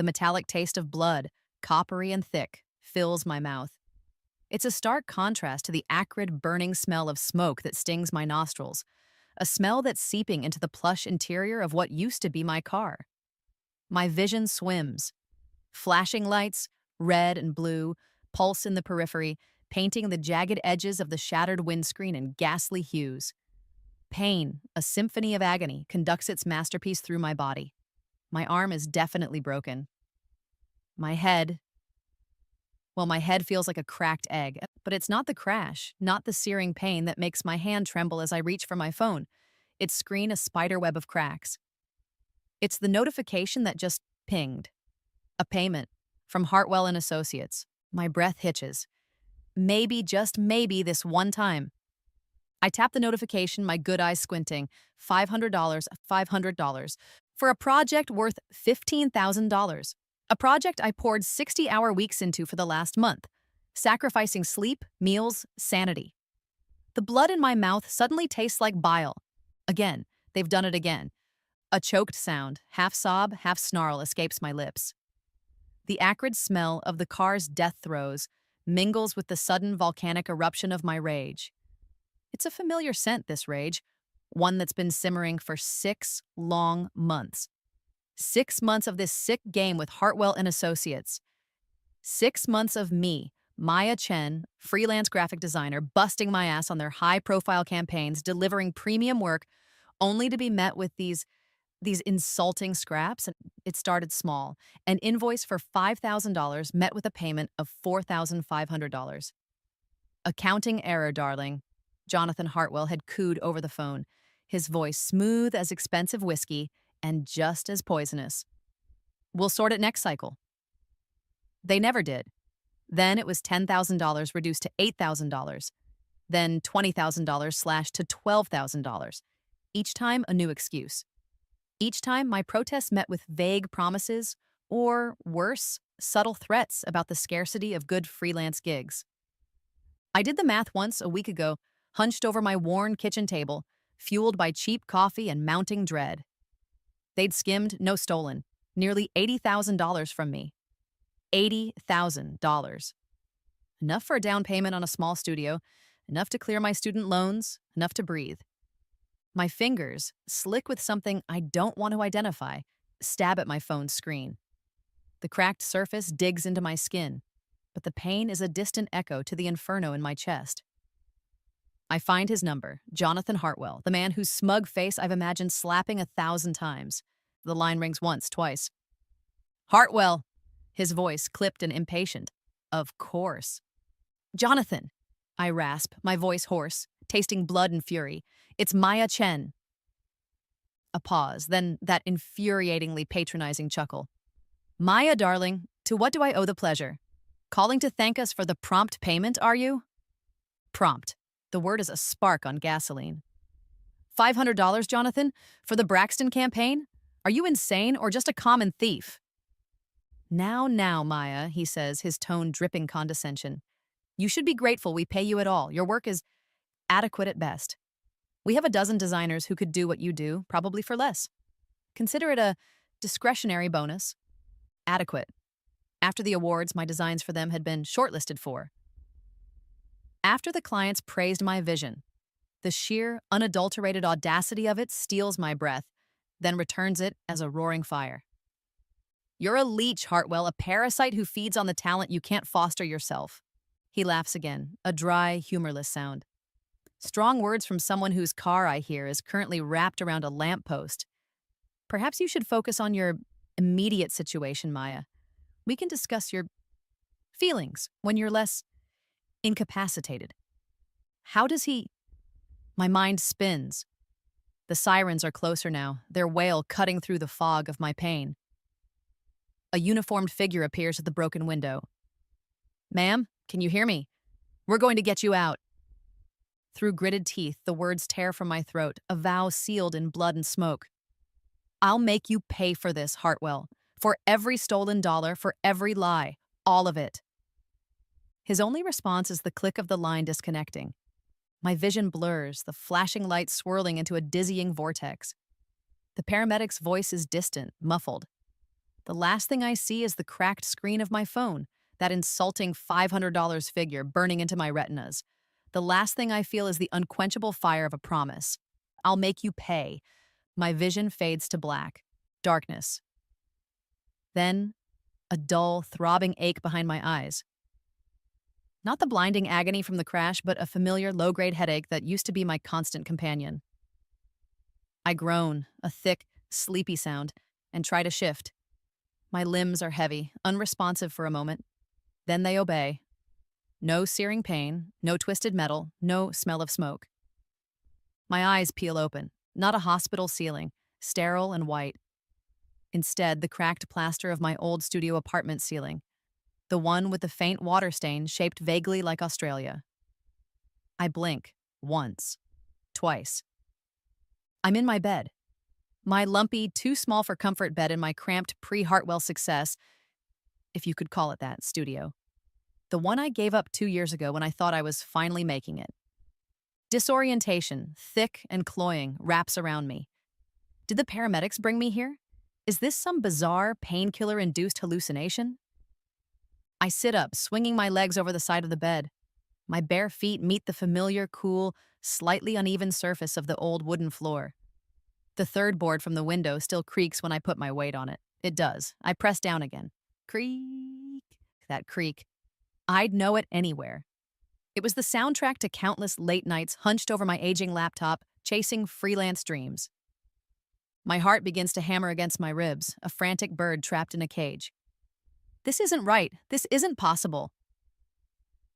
The metallic taste of blood, coppery and thick, fills my mouth. It's a stark contrast to the acrid, burning smell of smoke that stings my nostrils, a smell that's seeping into the plush interior of what used to be my car. My vision swims. Flashing lights, red and blue, pulse in the periphery, painting the jagged edges of the shattered windscreen in ghastly hues. Pain, a symphony of agony, conducts its masterpiece through my body. My arm is definitely broken. My head, my head feels like a cracked egg, but it's not the crash, not the searing pain that makes my hand tremble as I reach for my phone. Its screen a spider web of cracks. It's the notification that just pinged. A payment from Hartwell and Associates. My breath hitches. Maybe, just maybe, this one time. I tap the notification, my good eyes squinting. $500, for a project worth $15,000. A project I poured 60-hour weeks into for the last month, sacrificing sleep, meals, sanity. The blood in my mouth suddenly tastes like bile. Again, they've done it again. A choked sound, half sob, half snarl, escapes my lips. The acrid smell of the car's death throes mingles with the sudden volcanic eruption of my rage. It's a familiar scent, this rage, one that's been simmering for 6 long months. 6 months of this sick game with Hartwell and Associates. 6 months of me, Maya Chen, freelance graphic designer, busting my ass on their high-profile campaigns, delivering premium work, only to be met with these insulting scraps. It started small. An invoice for $5,000 met with a payment of $4,500. Accounting error, darling. Jonathan Hartwell had cooed over the phone, his voice smooth as expensive whiskey and just as poisonous. We'll sort it next cycle. They never did. Then it was $10,000 reduced to $8,000. Then $20,000 slashed to $12,000. Each time a new excuse. Each time my protests met with vague promises or, worse, subtle threats about the scarcity of good freelance gigs. I did the math once a week ago, hunched over my worn kitchen table, fueled by cheap coffee and mounting dread. They'd skimmed, no stolen, nearly $80,000 from me. $80,000. Enough for a down payment on a small studio, enough to clear my student loans, enough to breathe. My fingers, slick with something I don't want to identify, stab at my phone's screen. The cracked surface digs into my skin, but the pain is a distant echo to the inferno in my chest. I find his number, Jonathan Hartwell, the man whose smug face I've imagined slapping 1,000 times. The line rings once, twice. Hartwell, his voice clipped and impatient. Of course. Jonathan, I rasp, my voice hoarse, tasting blood and fury. It's Maya Chen. A pause, then that infuriatingly patronizing chuckle. Maya, darling, to what do I owe the pleasure? Calling to thank us for the prompt payment, are you? Prompt. The word is a spark on gasoline. $500, Jonathan, for the Braxton campaign? Are you insane or just a common thief? Now, Maya, he says, his tone dripping condescension. You should be grateful we pay you at all. Your work is adequate at best. We have a dozen designers who could do what you do, probably for less. Consider it a discretionary bonus. Adequate. After the awards my designs for them had been shortlisted for. After the clients praised my vision, the sheer, unadulterated audacity of it steals my breath, then returns it as a roaring fire. You're a leech, Hartwell, a parasite who feeds on the talent you can't foster yourself. He laughs again, a dry, humorless sound. Strong words from someone whose car, I hear, is currently wrapped around a lamppost. Perhaps you should focus on your immediate situation, Maya. We can discuss your feelings when you're less incapacitated. How does he... My mind spins. The sirens are closer now, their wail cutting through the fog of my pain. A uniformed figure appears at the broken window. Ma'am, can you hear me? We're going to get you out. Through gritted teeth, the words tear from my throat, a vow sealed in blood and smoke. I'll make you pay for this, Hartwell. For every stolen dollar, for every lie. All of it. His only response is the click of the line disconnecting. My vision blurs, the flashing light swirling into a dizzying vortex. The paramedic's voice is distant, muffled. The last thing I see is the cracked screen of my phone, that insulting $500 figure burning into my retinas. The last thing I feel is the unquenchable fire of a promise. I'll make you pay. My vision fades to black. Darkness. Then, a dull, throbbing ache behind my eyes. Not the blinding agony from the crash, but a familiar low-grade headache that used to be my constant companion. I groan, a thick, sleepy sound, and try to shift. My limbs are heavy, unresponsive for a moment. Then they obey. No searing pain, no twisted metal, no smell of smoke. My eyes peel open, not a hospital ceiling, sterile and white. Instead, the cracked plaster of my old studio apartment ceiling, the one with the faint water stain shaped vaguely like Australia. I blink, once, twice. I'm in my bed. My lumpy, too small for comfort bed in my cramped pre-Hartwell success, if you could call it that, studio. The one I gave up 2 years ago when I thought I was finally making it. Disorientation, thick and cloying, wraps around me. Did the paramedics bring me here? Is this some bizarre, painkiller-induced hallucination? I sit up, swinging my legs over the side of the bed. My bare feet meet the familiar, cool, slightly uneven surface of the old wooden floor. The third board from the window still creaks when I put my weight on it. It does. I press down again. Creak. That creak. I'd know it anywhere. It was the soundtrack to countless late nights hunched over my aging laptop, chasing freelance dreams. My heart begins to hammer against my ribs, a frantic bird trapped in a cage. This isn't right. This isn't possible.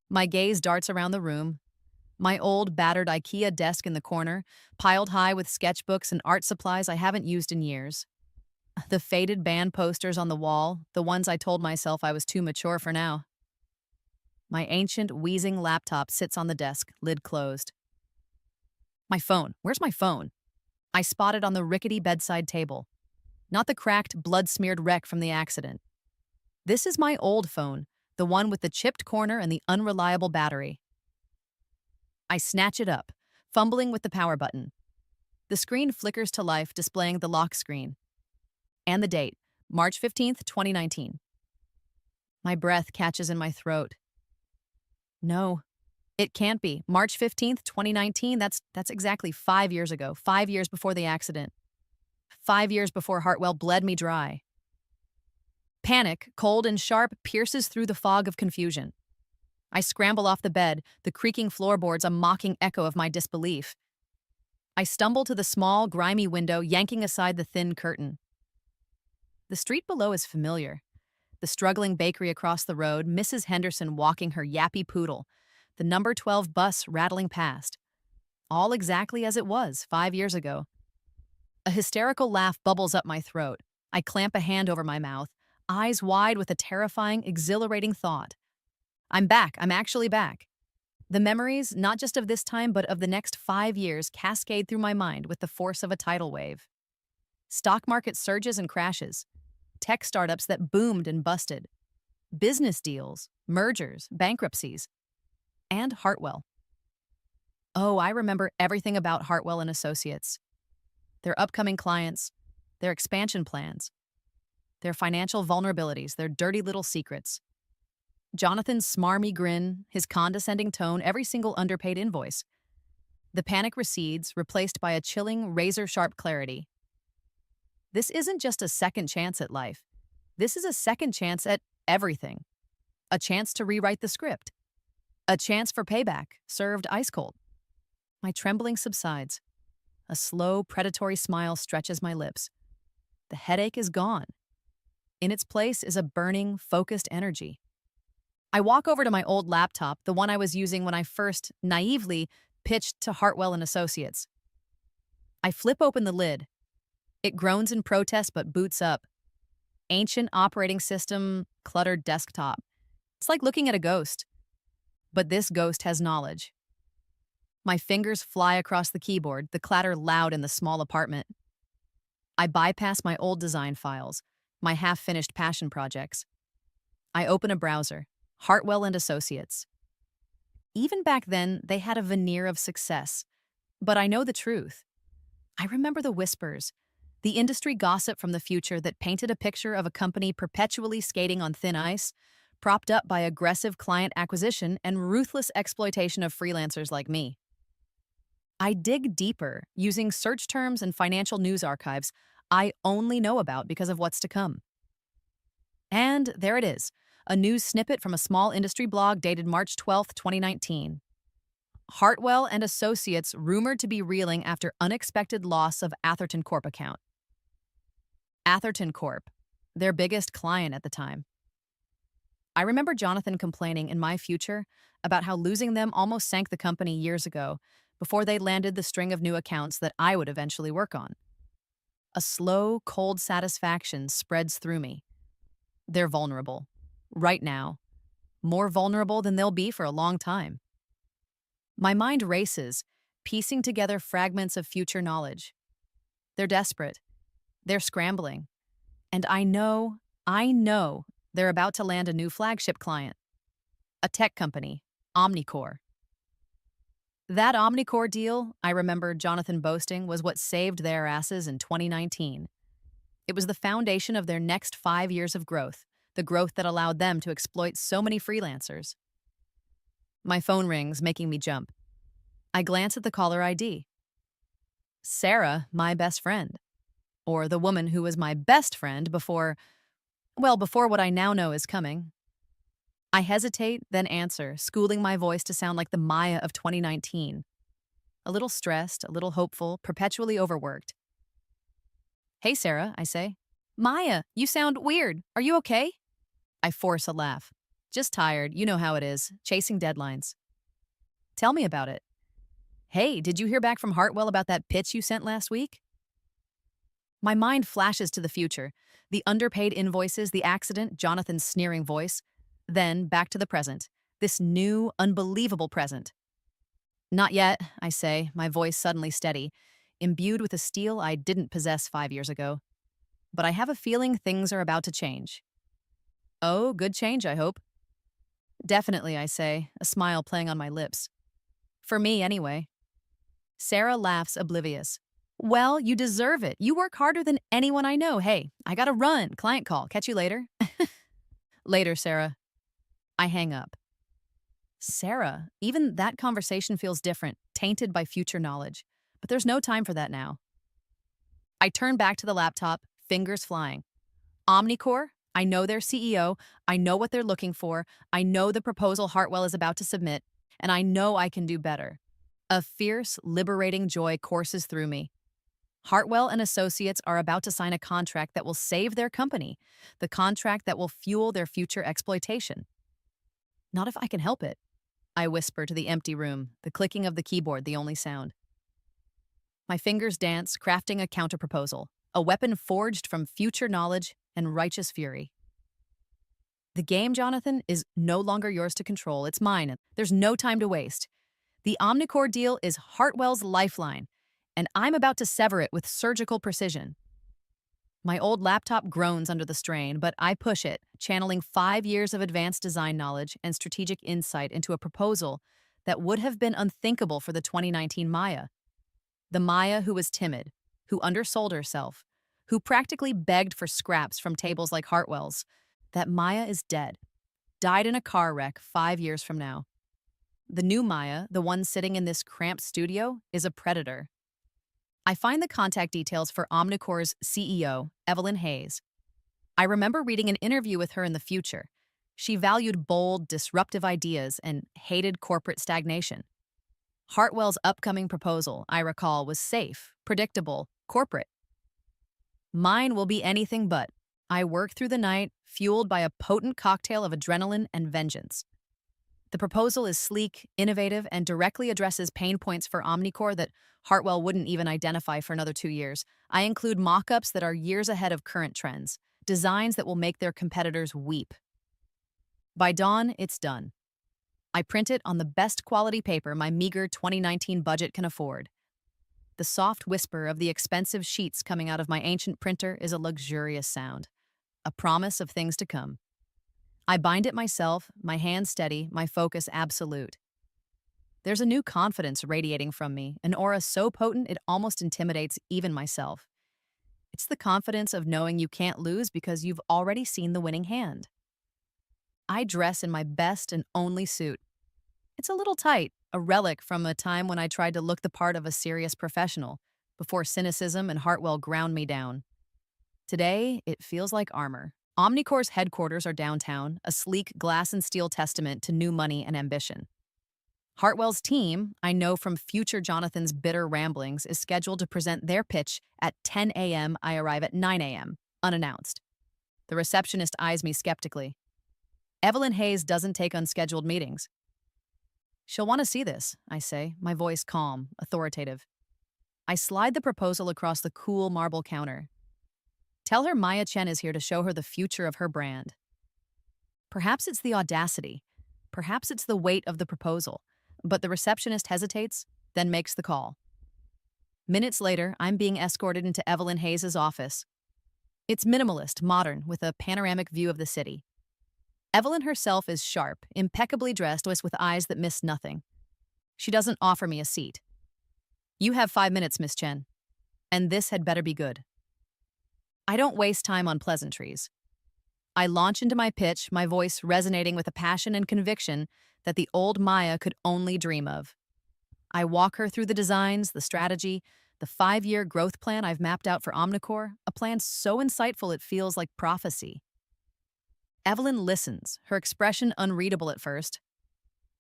My gaze darts around the room. My old, battered IKEA desk in the corner, piled high with sketchbooks and art supplies I haven't used in years. The faded band posters on the wall, the ones I told myself I was too mature for now. My ancient, wheezing laptop sits on the desk, lid closed. My phone. Where's my phone? I spot it on the rickety bedside table. Not the cracked, blood-smeared wreck from the accident. This is my old phone, the one with the chipped corner and the unreliable battery. I snatch it up, fumbling with the power button. The screen flickers to life, displaying the lock screen. And the date, March 15th, 2019. My breath catches in my throat. No, it can't be. March 15th, 2019, that's exactly 5 years ago, 5 years before the accident. 5 years before Hartwell bled me dry. Panic, cold and sharp, pierces through the fog of confusion. I scramble off the bed, the creaking floorboards a mocking echo of my disbelief. I stumble to the small, grimy window, yanking aside the thin curtain. The street below is familiar. The struggling bakery across the road, Mrs. Henderson walking her yappy poodle, the number 12 bus rattling past. All exactly as it was 5 years ago. A hysterical laugh bubbles up my throat. I clamp a hand over my mouth, eyes wide with a terrifying, exhilarating thought. I'm back. I'm actually back. The memories, not just of this time, but of the next 5 years, cascade through my mind with the force of a tidal wave. Stock market surges and crashes. Tech startups that boomed and busted. Business deals, mergers, bankruptcies. And Hartwell. Oh, I remember everything about Hartwell and Associates. Their upcoming clients, their expansion plans, their financial vulnerabilities, their dirty little secrets. Jonathan's smarmy grin, his condescending tone, every single underpaid invoice. The panic recedes, replaced by a chilling, razor-sharp clarity. This isn't just a second chance at life. This is a second chance at everything. A chance to rewrite the script. A chance for payback, served ice cold. My trembling subsides. A slow, predatory smile stretches my lips. The headache is gone. In its place is a burning, focused energy. I walk over to my old laptop, the one I was using when I first, naively, pitched to Hartwell and Associates. I flip open the lid. It groans in protest but boots up. Ancient operating system, cluttered desktop. It's like looking at a ghost. But this ghost has knowledge. My fingers fly across the keyboard, the clatter loud in the small apartment. I bypass my old design files, my half-finished passion projects. I open a browser, Hartwell and Associates. Even back then, they had a veneer of success. But I know the truth. I remember the whispers, The industry gossip from the future that painted a picture of a company perpetually skating on thin ice, propped up by aggressive client acquisition and ruthless exploitation of freelancers like me. I dig deeper using search terms and financial news archives I only know about because of what's to come. And there it is, a news snippet from a small industry blog dated March 12th, 2019. Hartwell and Associates rumored to be reeling after unexpected loss of Atherton Corp account. Atherton Corp, their biggest client at the time. I remember Jonathan complaining in my future about how losing them almost sank the company years ago before they landed the string of new accounts that I would eventually work on. A slow, cold satisfaction spreads through me. They're vulnerable. Right now. More vulnerable than they'll be for a long time. My mind races, piecing together fragments of future knowledge. They're desperate. They're scrambling. And I know they're about to land a new flagship client. A tech company, Omnicore. That Omnicore deal, I remember Jonathan boasting, was what saved their asses in 2019. It was the foundation of their next 5 years of growth, the growth that allowed them to exploit so many freelancers. My phone rings, making me jump. I glance at the caller ID. Sarah, my best friend. Or the woman who was my best friend before what I now know is coming. I hesitate, then answer, schooling my voice to sound like the Maya of 2019. A little stressed, a little hopeful, perpetually overworked. Hey, Sarah, I say. Maya, you sound weird. Are you okay? I force a laugh. Just tired, you know how it is, chasing deadlines. Tell me about it. Hey, did you hear back from Hartwell about that pitch you sent last week? My mind flashes to the future, the underpaid invoices, the accident, Jonathan's sneering voice. Then back to the present, this new, unbelievable present. Not yet, I say, my voice suddenly steady, imbued with a steel I didn't possess 5 years ago. But I have a feeling things are about to change. Oh, good change, I hope. Definitely, I say, a smile playing on my lips. For me, anyway. Sarah laughs, oblivious. Well, you deserve it. You work harder than anyone I know. Hey, I gotta run. Client call. Catch you later. Later, Sarah. I hang up. Sarah, even that conversation feels different, tainted by future knowledge. But there's no time for that now. I turn back to the laptop, fingers flying. Omnicore, I know their CEO, I know what they're looking for, I know the proposal Hartwell is about to submit, and I know I can do better. A fierce, liberating joy courses through me. Hartwell and Associates are about to sign a contract that will save their company, the contract that will fuel their future exploitation. Not if I can help it, I whisper to the empty room, the clicking of the keyboard the only sound. My fingers dance, crafting a counterproposal, a weapon forged from future knowledge and righteous fury. The game, Jonathan, is no longer yours to control. It's mine. There's no time to waste. The Omnicore deal is Hartwell's lifeline, and I'm about to sever it with surgical precision. My old laptop groans under the strain, but I push it, channeling 5 years of advanced design knowledge and strategic insight into a proposal that would have been unthinkable for the 2019 Maya. The Maya who was timid, who undersold herself, who practically begged for scraps from tables like Hartwell's. That Maya is dead, died in a car wreck 5 years from now. The new Maya, the one sitting in this cramped studio, is a predator. I find the contact details for Omnicore's CEO, Evelyn Hayes. I remember reading an interview with her in the future. She valued bold, disruptive ideas and hated corporate stagnation. Hartwell's upcoming proposal, I recall, was safe, predictable, corporate. Mine will be anything but. I work through the night, fueled by a potent cocktail of adrenaline and vengeance. The proposal is sleek, innovative, and directly addresses pain points for Omnicore that Hartwell wouldn't even identify for another 2 years. I include mock-ups that are years ahead of current trends, designs that will make their competitors weep. By dawn, it's done. I print it on the best quality paper my meager 2019 budget can afford. The soft whisper of the expensive sheets coming out of my ancient printer is a luxurious sound, a promise of things to come. I bind it myself, my hands steady, my focus absolute. There's a new confidence radiating from me, an aura so potent it almost intimidates even myself. It's the confidence of knowing you can't lose because you've already seen the winning hand. I dress in my best and only suit. It's a little tight, a relic from a time when I tried to look the part of a serious professional, before cynicism and Hartwell ground me down. Today, it feels like armor. Omnicore's headquarters are downtown, a sleek glass and steel testament to new money and ambition. Hartwell's team, I know from future Jonathan's bitter ramblings, is scheduled to present their pitch at 10 a.m. I arrive at 9 a.m., unannounced. The receptionist eyes me skeptically. Evelyn Hayes doesn't take unscheduled meetings. She'll want to see this, I say, my voice calm, authoritative. I slide the proposal across the cool marble counter. Tell her Maya Chen is here to show her the future of her brand. Perhaps it's the audacity. Perhaps it's the weight of the proposal. But the receptionist hesitates, then makes the call. Minutes later, I'm being escorted into Evelyn Hayes' office. It's minimalist, modern, with a panoramic view of the city. Evelyn herself is sharp, impeccably dressed with eyes that miss nothing. She doesn't offer me a seat. You have 5 minutes, Miss Chen. And this had better be good. I don't waste time on pleasantries. I launch into my pitch, my voice resonating with a passion and conviction that the old Maya could only dream of. I walk her through the designs, the strategy, the 5-year growth plan I've mapped out for Omnicore, a plan so insightful it feels like prophecy. Evelyn listens, her expression unreadable at first.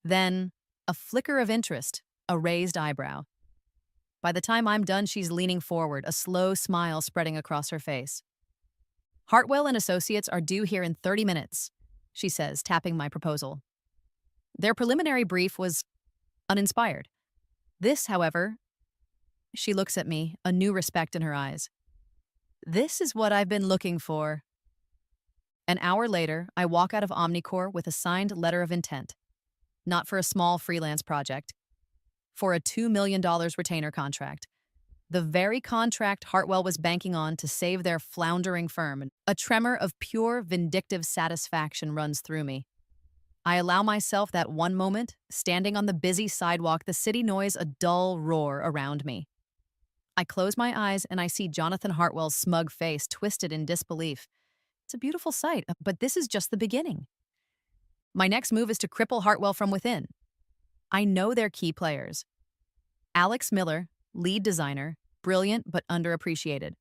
Then, a flicker of interest, a raised eyebrow. By the time I'm done, she's leaning forward, a slow smile spreading across her face. Hartwell and Associates are due here in 30 minutes, she says, tapping my proposal. Their preliminary brief was uninspired. This, however, she looks at me, a new respect in her eyes. This is what I've been looking for. An hour later, I walk out of Omnicore with a signed letter of intent. Not for a small freelance project. For a $2 million retainer contract. The very contract Hartwell was banking on to save their floundering firm. A tremor of pure, vindictive satisfaction runs through me. I allow myself that one moment, standing on the busy sidewalk, the city noise a dull roar around me. I close my eyes and I see Jonathan Hartwell's smug face twisted in disbelief. It's a beautiful sight, but this is just the beginning. My next move is to cripple Hartwell from within. I know their key players. Alex Miller, lead designer, brilliant but underappreciated.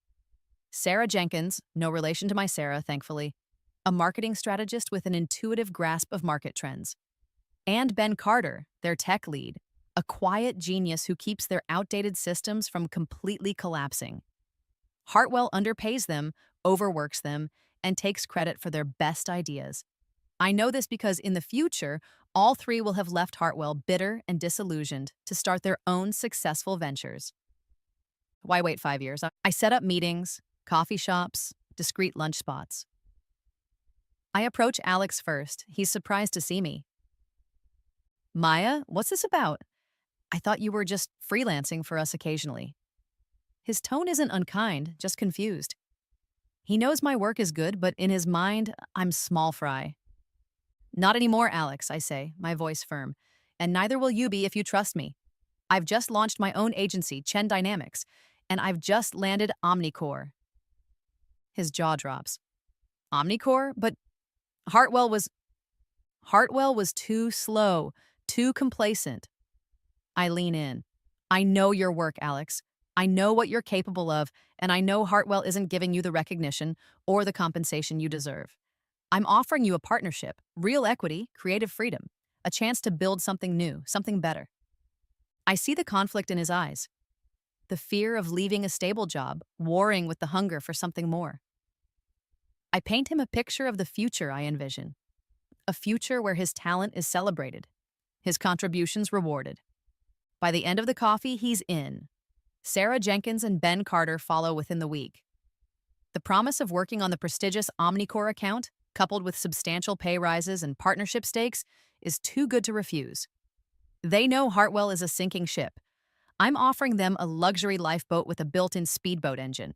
Sarah Jenkins, no relation to my Sarah, thankfully, a marketing strategist with an intuitive grasp of market trends. And Ben Carter, their tech lead, a quiet genius who keeps their outdated systems from completely collapsing. Hartwell underpays them, overworks them, and takes credit for their best ideas. I know this because in the future, all three will have left Hartwell bitter and disillusioned to start their own successful ventures. Why wait 5 years? I set up meetings, coffee shops, discreet lunch spots. I approach Alex first. He's surprised to see me. Maya, what's this about? I thought you were just freelancing for us occasionally. His tone isn't unkind, just confused. He knows my work is good, but in his mind, I'm small fry. Not anymore, Alex, I say, my voice firm. And neither will you be if you trust me. I've just launched my own agency, Chen Dynamics, and I've just landed Omnicore. His jaw drops. Omnicore? But Hartwell was too slow, too complacent. I lean in. I know your work, Alex. I know what you're capable of, and I know Hartwell isn't giving you the recognition or the compensation you deserve. I'm offering you a partnership, real equity, creative freedom, a chance to build something new, something better. I see the conflict in his eyes. The fear of leaving a stable job, warring with the hunger for something more. I paint him a picture of the future I envision. A future where his talent is celebrated, his contributions rewarded. By the end of the coffee, he's in. Sarah Jenkins and Ben Carter follow within the week. The promise of working on the prestigious Omnicore account, coupled with substantial pay rises and partnership stakes, is too good to refuse. They know Hartwell is a sinking ship. I'm offering them a luxury lifeboat with a built-in speedboat engine.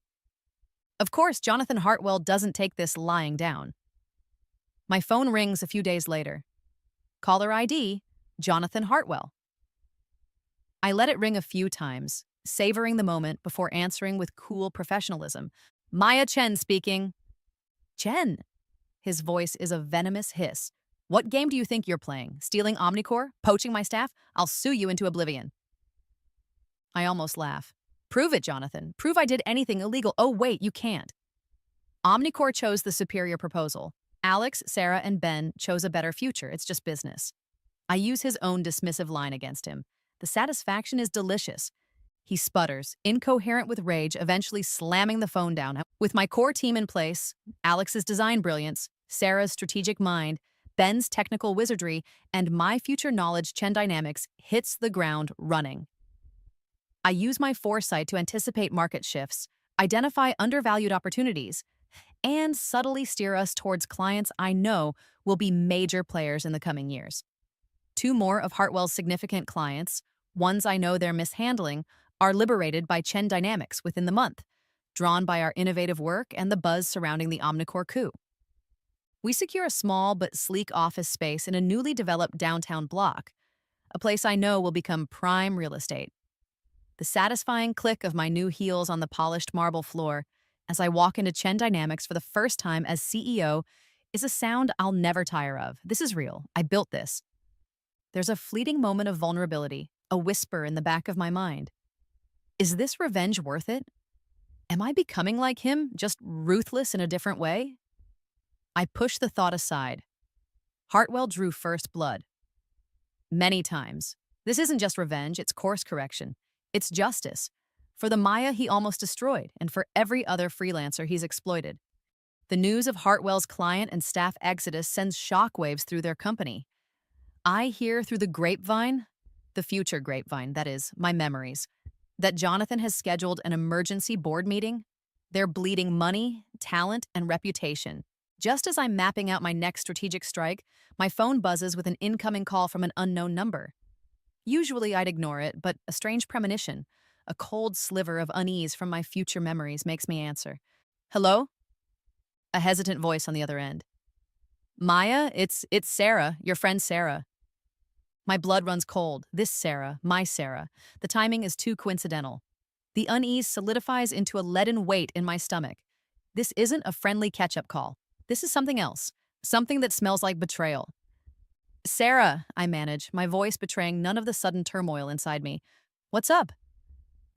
Of course, Jonathan Hartwell doesn't take this lying down. My phone rings a few days later. Caller ID, Jonathan Hartwell. I let it ring a few times, savoring the moment before answering with cool professionalism. Maya Chen speaking. Chen. His voice is a venomous hiss. What game do you think you're playing? Stealing Omnicore? Poaching my staff? I'll sue you into oblivion. I almost laugh. Prove it, Jonathan. Prove I did anything illegal. Oh, wait, you can't. Omnicore chose the superior proposal. Alex, Sarah, and Ben chose a better future. It's just business. I use his own dismissive line against him. The satisfaction is delicious. He sputters, incoherent with rage, eventually slamming the phone down. With my core team in place, Alex's design brilliance, Sarah's strategic mind, Ben's technical wizardry, and my future knowledge, Chen Dynamics hits the ground running. I use my foresight to anticipate market shifts, identify undervalued opportunities, and subtly steer us towards clients I know will be major players in the coming years. Two more of Hartwell's significant clients, ones I know they're mishandling, are liberated by Chen Dynamics within the month, drawn by our innovative work and the buzz surrounding the Omnicore coup. We secure a small but sleek office space in a newly developed downtown block, a place I know will become prime real estate. The satisfying click of my new heels on the polished marble floor as I walk into Chen Dynamics for the first time as CEO is a sound I'll never tire of. This is real. I built this. There's a fleeting moment of vulnerability, a whisper in the back of my mind. Is this revenge worth it? Am I becoming like him, just ruthless in a different way? I push the thought aside. Hartwell drew first blood. Many times. This isn't just revenge, it's course correction. It's justice. For the Maya he almost destroyed, and for every other freelancer he's exploited. The news of Hartwell's client and staff exodus sends shockwaves through their company. I hear through the grapevine, the future grapevine, that is, my memories, that Jonathan has scheduled an emergency board meeting. They're bleeding money, talent, and reputation. Just as I'm mapping out my next strategic strike, my phone buzzes with an incoming call from an unknown number. Usually I'd ignore it, but a strange premonition, a cold sliver of unease from my future memories makes me answer. Hello? A hesitant voice on the other end. Maya, it's Sarah, your friend Sarah. My blood runs cold. This Sarah, my Sarah. The timing is too coincidental. The unease solidifies into a leaden weight in my stomach. This isn't a friendly catch-up call. This is something else. Something that smells like betrayal. Sarah, I manage, my voice betraying none of the sudden turmoil inside me. What's up?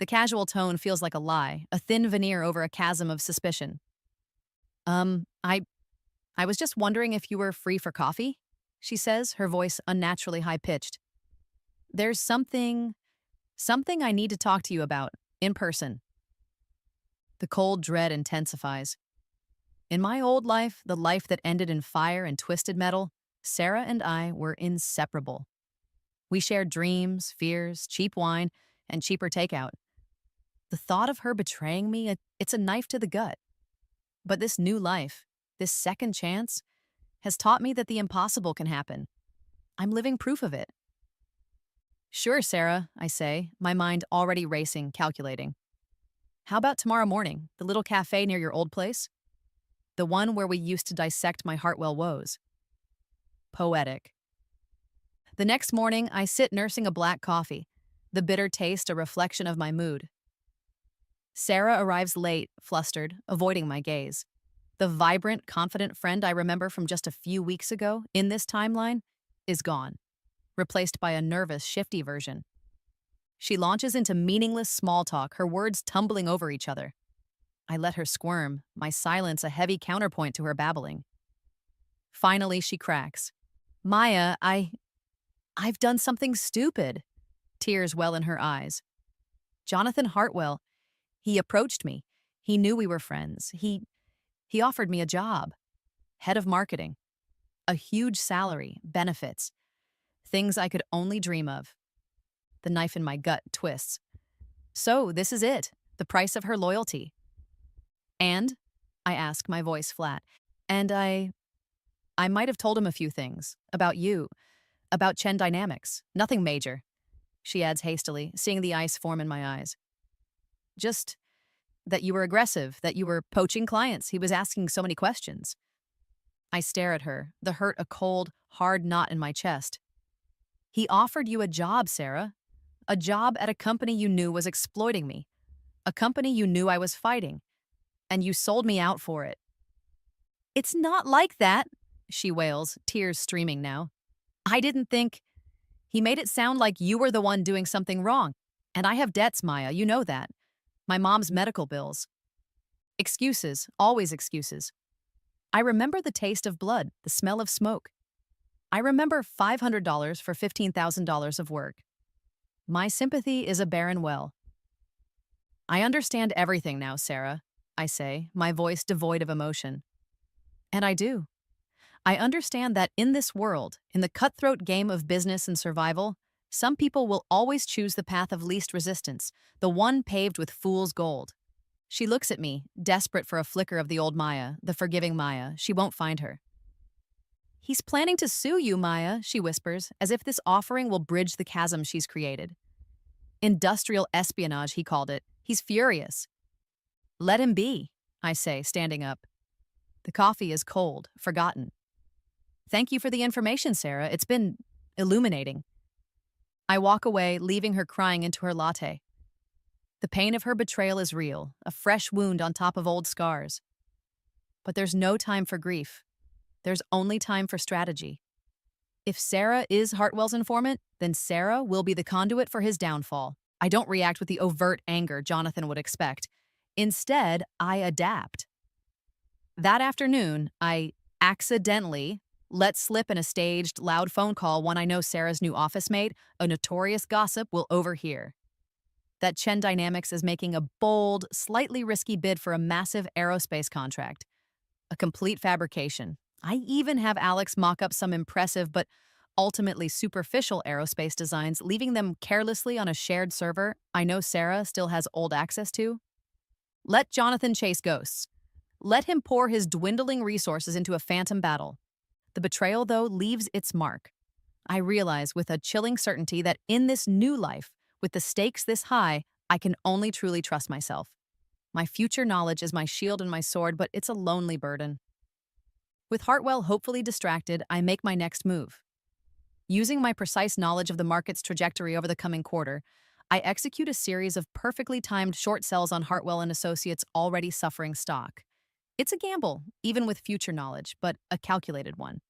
The casual tone feels like a lie, a thin veneer over a chasm of suspicion. I was just wondering if you were free for coffee, she says, her voice unnaturally high-pitched. There's something I need to talk to you about, in person. The cold dread intensifies. In my old life, the life that ended in fire and twisted metal, Sarah and I were inseparable. We shared dreams, fears, cheap wine, and cheaper takeout. The thought of her betraying me, it's a knife to the gut. But this new life, this second chance, has taught me that the impossible can happen. I'm living proof of it. Sure, Sarah, I say, my mind already racing, calculating. How about tomorrow morning, the little cafe near your old place? The one where we used to dissect my Hartwell woes. Poetic. The next morning, I sit nursing a black coffee, the bitter taste a reflection of my mood. Sarah arrives late, flustered, avoiding my gaze. The vibrant, confident friend I remember from just a few weeks ago, in this timeline, is gone, replaced by a nervous, shifty version. She launches into meaningless small talk, her words tumbling over each other. I let her squirm, my silence a heavy counterpoint to her babbling. Finally, she cracks. Maya, I've done something stupid. Tears well in her eyes. Jonathan Hartwell, he approached me. He knew we were friends. He offered me a job. Head of marketing. A huge salary, benefits. Things I could only dream of. The knife in my gut twists. So, this is it. The price of her loyalty. And? I ask, my voice flat. And I might have told him a few things. About you. About Chen Dynamics. Nothing major. She adds hastily, seeing the ice form in my eyes. Just that you were aggressive, that you were poaching clients. He was asking so many questions. I stare at her, the hurt a cold, hard knot in my chest. He offered you a job, Sarah. A job at a company you knew was exploiting me. A company you knew I was fighting. and you sold me out for it. It's not like that, she wails, tears streaming now. I didn't think. He made it sound like you were the one doing something wrong. And I have debts, Maya, you know that. My mom's medical bills. Excuses, always excuses. I remember the taste of blood, the smell of smoke. I remember $500 for $15,000 of work. My sympathy is a barren well. I understand everything now, Sarah, I say, my voice devoid of emotion. And I do. I understand that in this world, in the cutthroat game of business and survival, some people will always choose the path of least resistance, the one paved with fool's gold. She looks at me, desperate for a flicker of the old Maya, the forgiving Maya. She won't find her. He's planning to sue you, Maya, she whispers, as if this offering will bridge the chasm she's created. Industrial espionage, he called it. He's furious. Let him be, I say, standing up. The coffee is cold, forgotten. Thank you for the information, Sarah. It's been illuminating. I walk away, leaving her crying into her latte. The pain of her betrayal is real, a fresh wound on top of old scars. But there's no time for grief. There's only time for strategy. If Sarah is Hartwell's informant, then Sarah will be the conduit for his downfall. I don't react with the overt anger Jonathan would expect. Instead, I adapt. That afternoon, I accidentally let slip in a staged, loud phone call one I know Sarah's new office mate, a notorious gossip, will overhear. That Chen Dynamics is making a bold, slightly risky bid for a massive aerospace contract. A complete fabrication. I even have Alex mock up some impressive but ultimately superficial aerospace designs, leaving them carelessly on a shared server I know Sarah still has old access to. Let Jonathan chase ghosts. Let him pour his dwindling resources into a phantom battle. The betrayal, though, leaves its mark. I realize with a chilling certainty that in this new life, with the stakes this high, I can only truly trust myself. My future knowledge is my shield and my sword, but it's a lonely burden. With Hartwell hopefully distracted, I make my next move. Using my precise knowledge of the market's trajectory over the coming quarter, I execute a series of perfectly timed short sells on Hartwell and Associates' already suffering stock. It's a gamble, even with future knowledge, but a calculated one.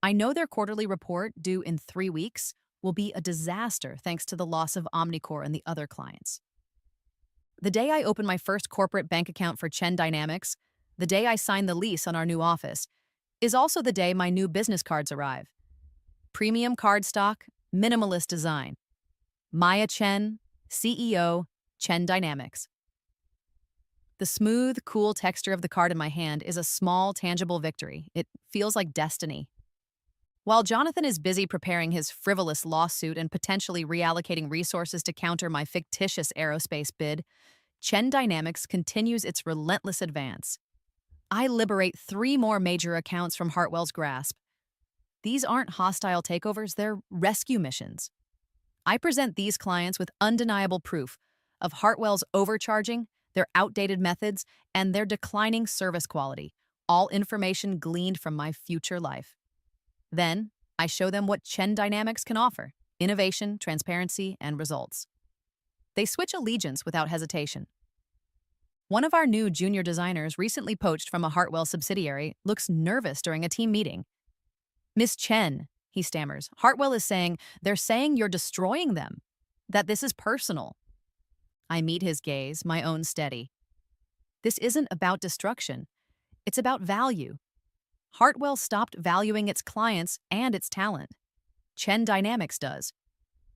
I know their quarterly report, due in 3 weeks, will be a disaster thanks to the loss of Omnicore and the other clients. The day I open my first corporate bank account for Chen Dynamics, the day I sign the lease on our new office, is also the day my new business cards arrive. Premium cardstock, minimalist design. Maya Chen, CEO, Chen Dynamics. The smooth, cool texture of the card in my hand is a small, tangible victory. It feels like destiny. While Jonathan is busy preparing his frivolous lawsuit and potentially reallocating resources to counter my fictitious aerospace bid, Chen Dynamics continues its relentless advance. I liberate 3 more major accounts from Hartwell's grasp. These aren't hostile takeovers, they're rescue missions. I present these clients with undeniable proof of Hartwell's overcharging, their outdated methods, and their declining service quality, all information gleaned from my future life. Then, I show them what Chen Dynamics can offer: innovation, transparency, and results. They switch allegiance without hesitation. One of our new junior designers, recently poached from a Hartwell subsidiary, looks nervous during a team meeting. "Miss Chen," he stammers, "Hartwell is saying they're saying you're destroying them, that this is personal." I meet his gaze, my own steady. This isn't about destruction. It's about value. Hartwell stopped valuing its clients and its talent. Chen Dynamics does.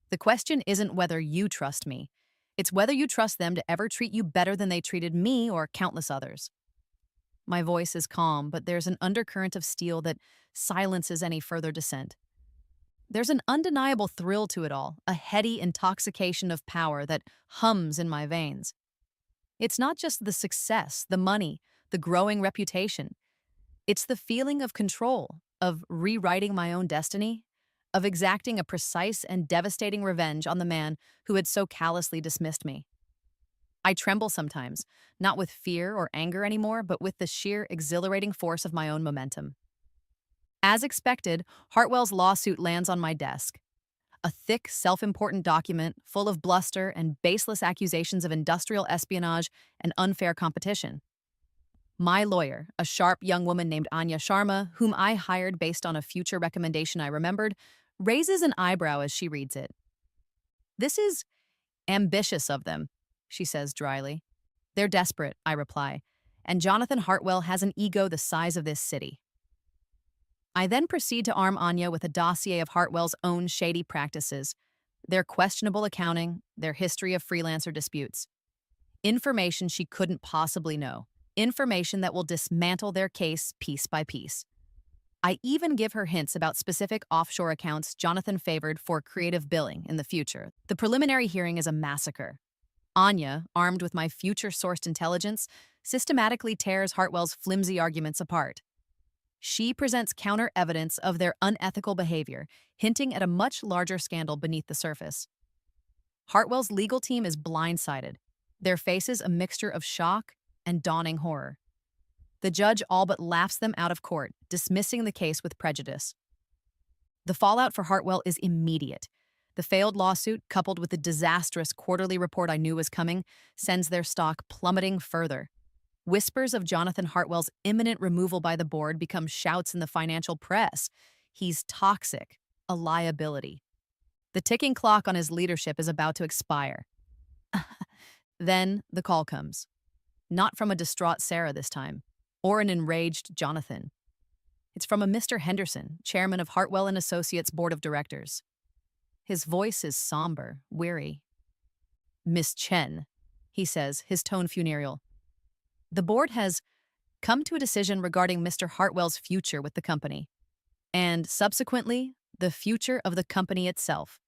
The question isn't whether you trust me. It's whether you trust them to ever treat you better than they treated me or countless others. My voice is calm, but there's an undercurrent of steel that silences any further dissent. There's an undeniable thrill to it all, a heady intoxication of power that hums in my veins. It's not just the success, the money, the growing reputation. It's the feeling of control, of rewriting my own destiny, of exacting a precise and devastating revenge on the man who had so callously dismissed me. I tremble sometimes, not with fear or anger anymore, but with the sheer exhilarating force of my own momentum. As expected, Hartwell's lawsuit lands on my desk. A thick, self-important document full of bluster and baseless accusations of industrial espionage and unfair competition. My lawyer, a sharp young woman named Anya Sharma, whom I hired based on a future recommendation I remembered, raises an eyebrow as she reads it. This is ambitious of them, she says dryly. They're desperate, I reply, and Jonathan Hartwell has an ego the size of this city. I then proceed to arm Anya with a dossier of Hartwell's own shady practices, their questionable accounting, their history of freelancer disputes. Information she couldn't possibly know. Information that will dismantle their case piece by piece. I even give her hints about specific offshore accounts Jonathan favored for creative billing in the future. The preliminary hearing is a massacre. Anya, armed with my future-sourced intelligence, systematically tears Hartwell's flimsy arguments apart. She presents counter-evidence of their unethical behavior, hinting at a much larger scandal beneath the surface. Hartwell's legal team is blindsided, their faces a mixture of shock and dawning horror. The judge all but laughs them out of court, dismissing the case with prejudice. The fallout for Hartwell is immediate. The failed lawsuit, coupled with the disastrous quarterly report I knew was coming, sends their stock plummeting further. Whispers of Jonathan Hartwell's imminent removal by the board become shouts in the financial press. He's toxic, a liability. The ticking clock on his leadership is about to expire. Then the call comes. Not from a distraught Sarah this time, or an enraged Jonathan. It's from a Mr. Henderson, chairman of Hartwell and Associates Board of Directors. His voice is somber, weary. "Miss Chen," he says, his tone funereal. "The board has come to a decision regarding Mr. Hartwell's future with the company, and subsequently, the future of the company itself.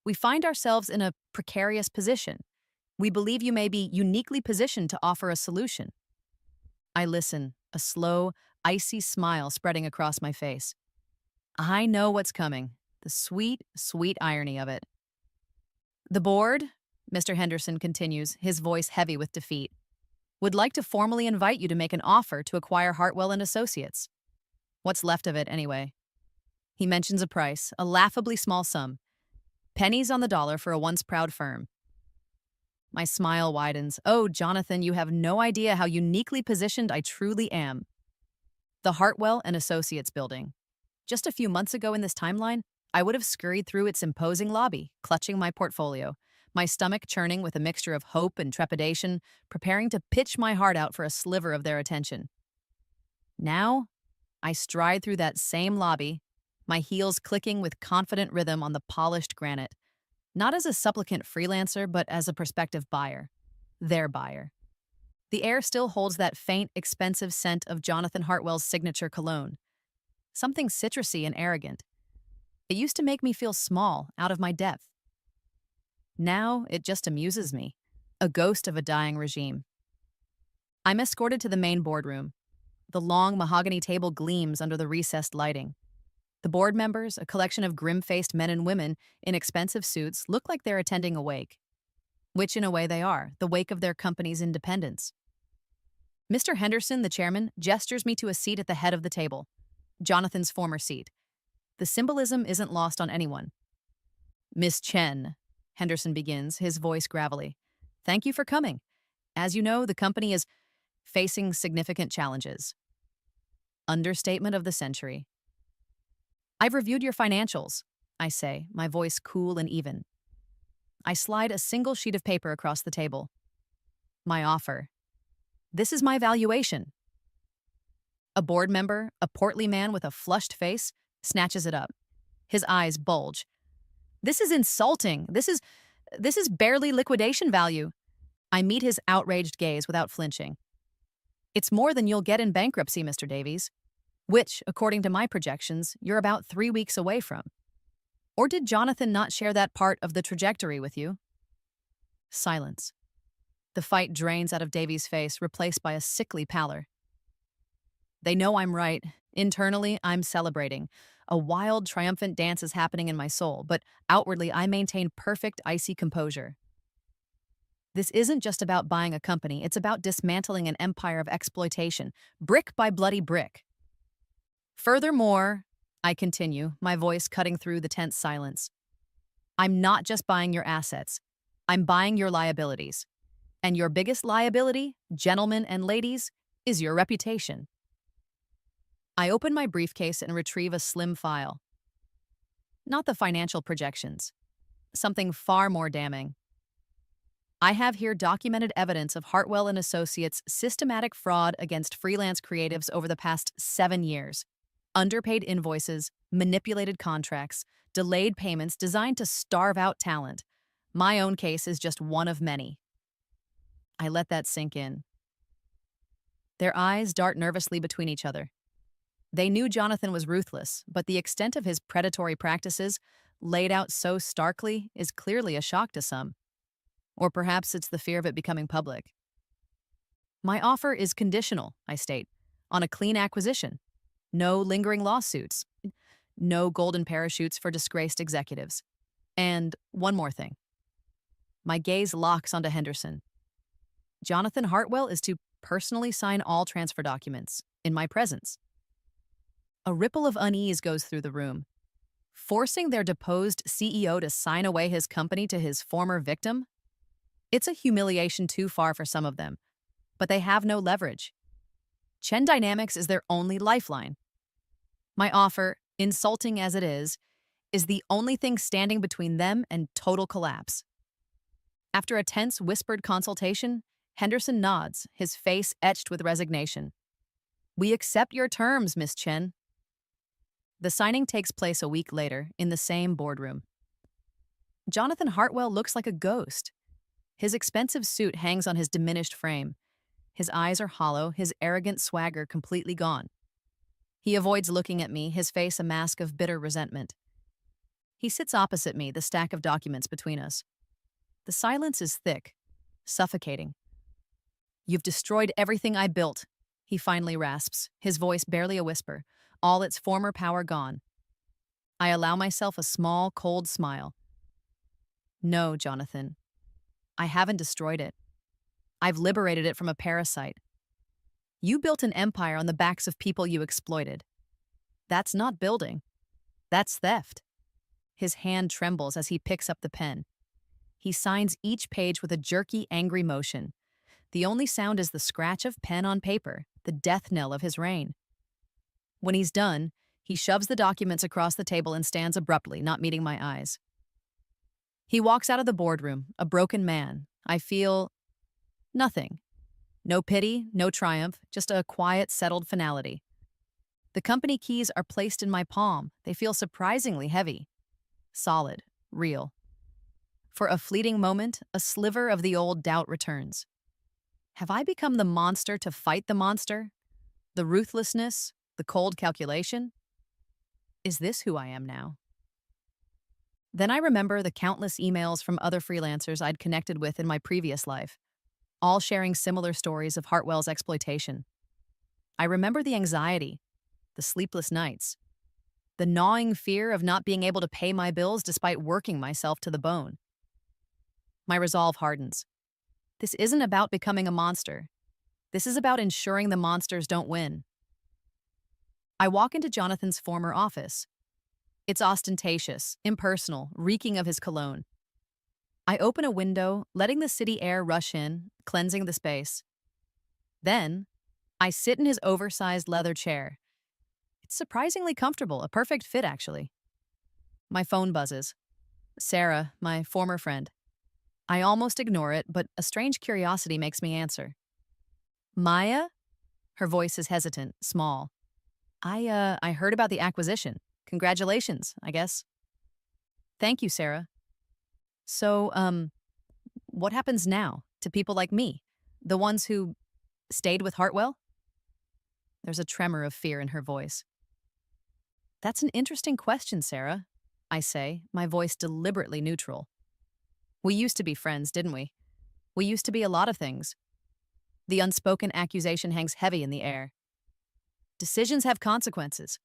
We find ourselves in a precarious position. We believe you may be uniquely positioned to offer a solution." I listen, a slow, icy smile spreading across my face. I know what's coming, the sweet, sweet irony of it. "The board," Mr. Henderson continues, his voice heavy with defeat, "would like to formally invite you to make an offer to acquire Hartwell and Associates. What's left of it, anyway." He mentions a price, a laughably small sum. Pennies on the dollar for a once proud firm. My smile widens. "Oh, Jonathan, you have no idea how uniquely positioned I truly am." The Hartwell and Associates building. Just a few months ago in this timeline, I would have scurried through its imposing lobby, clutching my portfolio, my stomach churning with a mixture of hope and trepidation, preparing to pitch my heart out for a sliver of their attention. Now, I stride through that same lobby, my heels clicking with confident rhythm on the polished granite, not as a supplicant freelancer, but as a prospective buyer. Their buyer. The air still holds that faint, expensive scent of Jonathan Hartwell's signature cologne. Something citrusy and arrogant. It used to make me feel small, out of my depth. Now, it just amuses me. A ghost of a dying regime. I'm escorted to the main boardroom. The long mahogany table gleams under the recessed lighting. The board members, a collection of grim-faced men and women in expensive suits, look like they're attending a wake. Which, in a way, they are, the wake of their company's independence. Mr. Henderson, the chairman, gestures me to a seat at the head of the table, Jonathan's former seat. The symbolism isn't lost on anyone. "Miss Chen," Henderson begins, his voice gravelly. "Thank you for coming. As you know, the company is facing significant challenges." Understatement of the century. "I've reviewed your financials," I say, my voice cool and even. I slide a single sheet of paper across the table. My offer. This is my valuation. A board member, a portly man with a flushed face, snatches it up. His eyes bulge. "This is insulting. This is barely liquidation value." I meet his outraged gaze without flinching. "It's more than you'll get in bankruptcy, Mr. Davies. Which, according to my projections, you're about 3 weeks away from. Or did Jonathan not share that part of the trajectory with you?" Silence. The fight drains out of Davies' face, replaced by a sickly pallor. They know I'm right. Internally, I'm celebrating. A wild, triumphant dance is happening in my soul, but outwardly, I maintain perfect, icy composure. This isn't just about buying a company, it's about dismantling an empire of exploitation, brick by bloody brick. Furthermore, I continue, my voice cutting through the tense silence, I'm not just buying your assets. I'm buying your liabilities. And your biggest liability, gentlemen and ladies, is your reputation. I open my briefcase and retrieve a slim file. Not the financial projections. Something far more damning. I have here documented evidence of Hartwell and Associates' systematic fraud against freelance creatives over the past 7 years. Underpaid invoices, manipulated contracts, delayed payments designed to starve out talent. My own case is just one of many. I let that sink in. Their eyes dart nervously between each other. They knew Jonathan was ruthless, but the extent of his predatory practices, laid out so starkly, is clearly a shock to some. Or perhaps it's the fear of it becoming public. My offer is conditional, I state, on a clean acquisition. No lingering lawsuits. No golden parachutes for disgraced executives. And one more thing. My gaze locks onto Henderson. Jonathan Hartwell is to personally sign all transfer documents, in my presence. A ripple of unease goes through the room. Forcing their deposed CEO to sign away his company to his former victim? It's a humiliation too far for some of them, but they have no leverage. Chen Dynamics is their only lifeline. My offer, insulting as it is the only thing standing between them and total collapse. After a tense, whispered consultation, Henderson nods, his face etched with resignation. We accept your terms, Miss Chen. The signing takes place a week later in the same boardroom. Jonathan Hartwell looks like a ghost. His expensive suit hangs on his diminished frame. His eyes are hollow, his arrogant swagger completely gone. He avoids looking at me, his face a mask of bitter resentment. He sits opposite me, the stack of documents between us. The silence is thick, suffocating. You've destroyed everything I built, he finally rasps, his voice barely a whisper, all its former power gone. I allow myself a small, cold smile. No, Jonathan. I haven't destroyed it. I've liberated it from a parasite. You built an empire on the backs of people you exploited. That's not building. That's theft. His hand trembles as he picks up the pen. He signs each page with a jerky, angry motion. The only sound is the scratch of pen on paper, the death knell of his reign. When he's done, he shoves the documents across the table and stands abruptly, not meeting my eyes. He walks out of the boardroom, a broken man. I feel nothing. No pity, no triumph, just a quiet, settled finality. The company keys are placed in my palm. They feel surprisingly heavy. Solid, real. For a fleeting moment, a sliver of the old doubt returns. Have I become the monster to fight the monster? The ruthlessness, the cold calculation? Is this who I am now? Then I remember the countless emails from other freelancers I'd connected with in my previous life, all sharing similar stories of Hartwell's exploitation. I remember the anxiety, the sleepless nights, the gnawing fear of not being able to pay my bills despite working myself to the bone. My resolve hardens. This isn't about becoming a monster. This is about ensuring the monsters don't win. I walk into Jonathan's former office. It's ostentatious, impersonal, reeking of his cologne. I open a window, letting the city air rush in, cleansing the space. Then, I sit in his oversized leather chair. It's surprisingly comfortable, a perfect fit, actually. My phone buzzes. Sarah, my former friend. I almost ignore it, but a strange curiosity makes me answer. Maya? Her voice is hesitant, small. I heard about the acquisition. Congratulations, I guess. Thank you, Sarah. So, what happens now to people like me? The ones who stayed with Hartwell? There's a tremor of fear in her voice. That's an interesting question, Sarah, I say, my voice deliberately neutral. We used to be friends, didn't we? We used to be a lot of things. The unspoken accusation hangs heavy in the air. Decisions have consequences.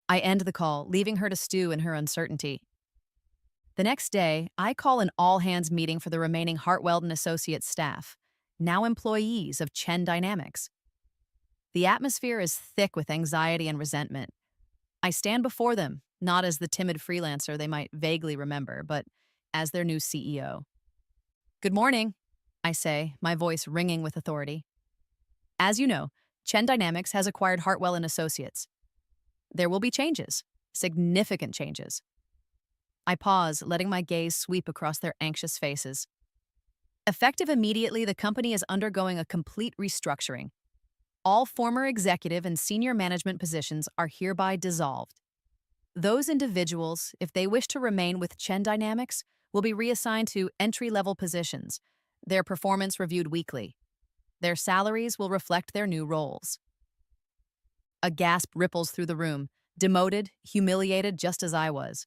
I end the call, leaving her to stew in her uncertainty. The next day, I call an all-hands meeting for the remaining Hartwell and Associates staff, now employees of Chen Dynamics. The atmosphere is thick with anxiety and resentment. I stand before them, not as the timid freelancer they might vaguely remember, but as their new CEO. Good morning, I say, my voice ringing with authority. As you know, Chen Dynamics has acquired Hartwell and Associates. There will be changes, significant changes. I pause, letting my gaze sweep across their anxious faces. Effective immediately, the company is undergoing a complete restructuring. All former executive and senior management positions are hereby dissolved. Those individuals, if they wish to remain with Chen Dynamics, will be reassigned to entry-level positions, their performance reviewed weekly. Their salaries will reflect their new roles. A gasp ripples through the room, demoted, humiliated just as I was.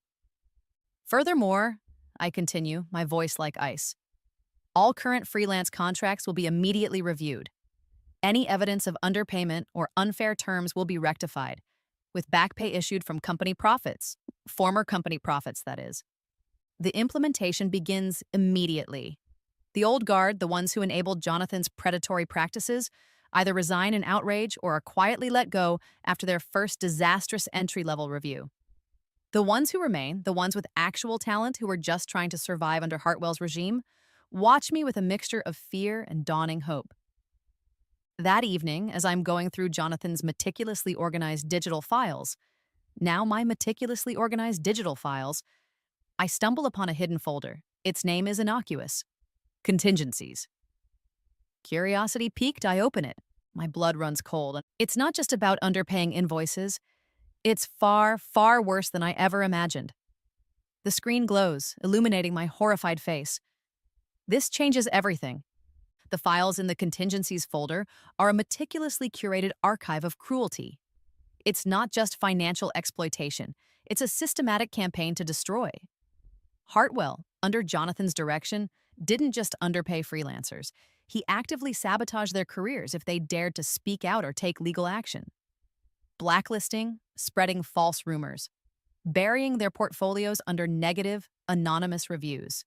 Furthermore, I continue, my voice like ice, all current freelance contracts will be immediately reviewed. Any evidence of underpayment or unfair terms will be rectified, with back pay issued from company profits, former company profits, that is. The implementation begins immediately. The old guard, the ones who enabled Jonathan's predatory practices, either resign in outrage or are quietly let go after their first disastrous entry-level review. The ones who remain, the ones with actual talent who are just trying to survive under Hartwell's regime, watch me with a mixture of fear and dawning hope. That evening, as I'm going through Jonathan's meticulously organized digital files, now my meticulously organized digital files, I stumble upon a hidden folder. Its name is innocuous. Contingencies. Curiosity piqued, I open it. My blood runs cold. It's not just about underpaying invoices. It's far, far worse than I ever imagined. The screen glows, illuminating my horrified face. This changes everything. The files in the contingencies folder are a meticulously curated archive of cruelty. It's not just financial exploitation. It's a systematic campaign to destroy. Hartwell, under Jonathan's direction, didn't just underpay freelancers. He actively sabotaged their careers if they dared to speak out or take legal action. Blacklisting, spreading false rumors, burying their portfolios under negative, anonymous reviews.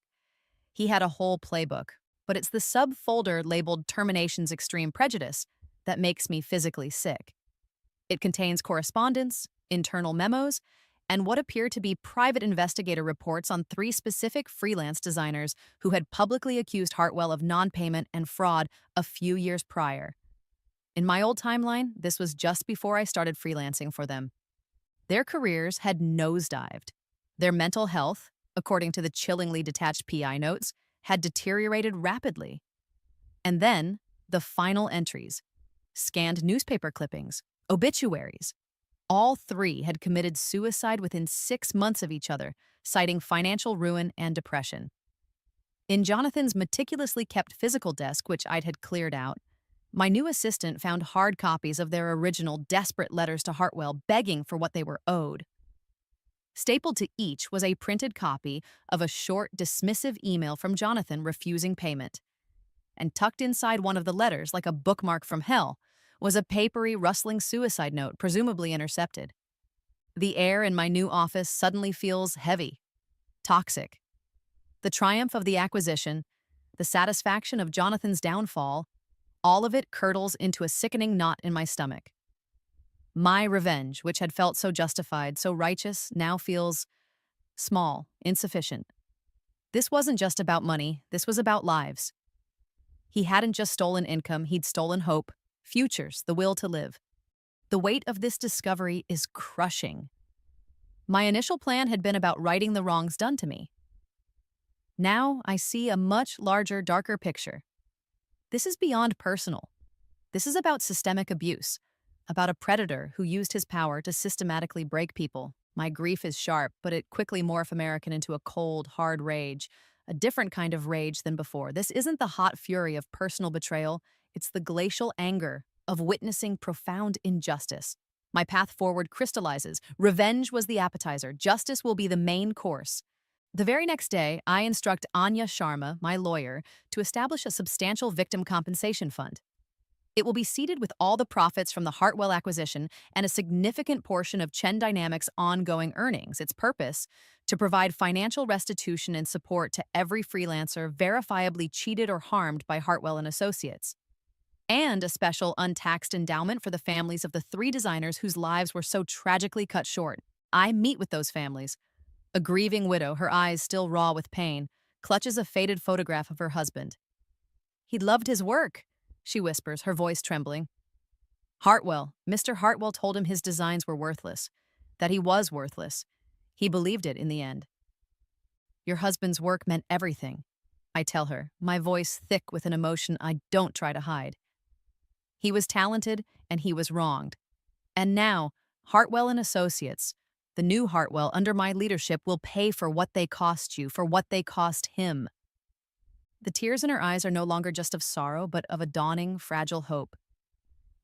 He had a whole playbook, but it's the subfolder labeled Terminations Extreme Prejudice that makes me physically sick. It contains correspondence, internal memos, and what appear to be private investigator reports on 3 specific freelance designers who had publicly accused Hartwell of non-payment and fraud a few years prior. In my old timeline, this was just before I started freelancing for them. Their careers had nosedived. Their mental health, according to the chillingly detached PI notes, had deteriorated rapidly. And then, the final entries. Scanned newspaper clippings, obituaries. All 3 had committed suicide within 6 months of each other, citing financial ruin and depression. In Jonathan's meticulously kept physical desk, which I'd had cleared out, my new assistant found hard copies of their original desperate letters to Hartwell begging for what they were owed. Stapled to each was a printed copy of a short, dismissive email from Jonathan refusing payment. And tucked inside one of the letters, like a bookmark from hell, was a papery, rustling suicide note, presumably intercepted. The air in my new office suddenly feels heavy, toxic. The triumph of the acquisition, the satisfaction of Jonathan's downfall, all of it curdles into a sickening knot in my stomach. My revenge, which had felt so justified, so righteous, now feels small, insufficient. This wasn't just about money, this was about lives. He hadn't just stolen income, he'd stolen hope, futures, the will to live. The weight of this discovery is crushing. My initial plan had been about righting the wrongs done to me. Now I see a much larger, darker picture. This is beyond personal. This is about systemic abuse, about a predator who used his power to systematically break people. My grief is sharp, but it quickly morphs American into a cold, hard rage, a different kind of rage than before. This isn't the hot fury of personal betrayal, it's the glacial anger of witnessing profound injustice. My path forward crystallizes. Revenge was the appetizer. Justice will be the main course. The very next day, I instruct Anya Sharma, my lawyer, to establish a substantial victim compensation fund. It will be seeded with all the profits from the Hartwell acquisition and a significant portion of Chen Dynamics' ongoing earnings. Its purpose, to provide financial restitution and support to every freelancer verifiably cheated or harmed by Hartwell and Associates. And a special untaxed endowment for the families of the 3 designers whose lives were so tragically cut short. I meet with those families. A grieving widow, her eyes still raw with pain, clutches a faded photograph of her husband. He'd loved his work, she whispers, her voice trembling. Mr. Hartwell told him his designs were worthless, that he was worthless. He believed it in the end. Your husband's work meant everything, I tell her, my voice thick with an emotion I don't try to hide. He was talented and he was wronged. And now, Hartwell and Associates, the new Hartwell under my leadership, will pay for what they cost you, for what they cost him. The tears in her eyes are no longer just of sorrow, but of a dawning, fragile hope.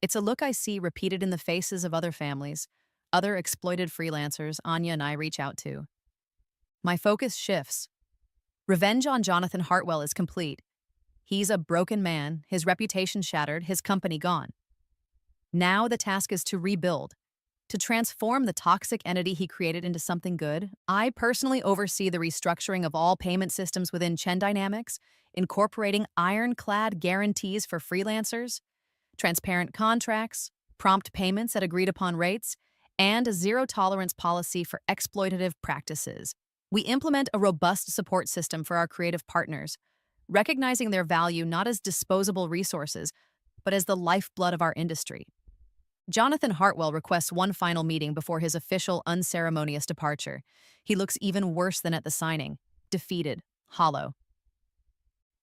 It's a look I see repeated in the faces of other families, other exploited freelancers Anya and I reach out to. My focus shifts. Revenge on Jonathan Hartwell is complete. He's a broken man, his reputation shattered, his company gone. Now the task is to rebuild, to transform the toxic entity he created into something good. I personally oversee the restructuring of all payment systems within Chen Dynamics, incorporating ironclad guarantees for freelancers, transparent contracts, prompt payments at agreed-upon rates, and a zero-tolerance policy for exploitative practices. We implement a robust support system for our creative partners, recognizing their value not as disposable resources, but as the lifeblood of our industry. Jonathan Hartwell requests one final meeting before his official, unceremonious departure. He looks even worse than at the signing, defeated, hollow.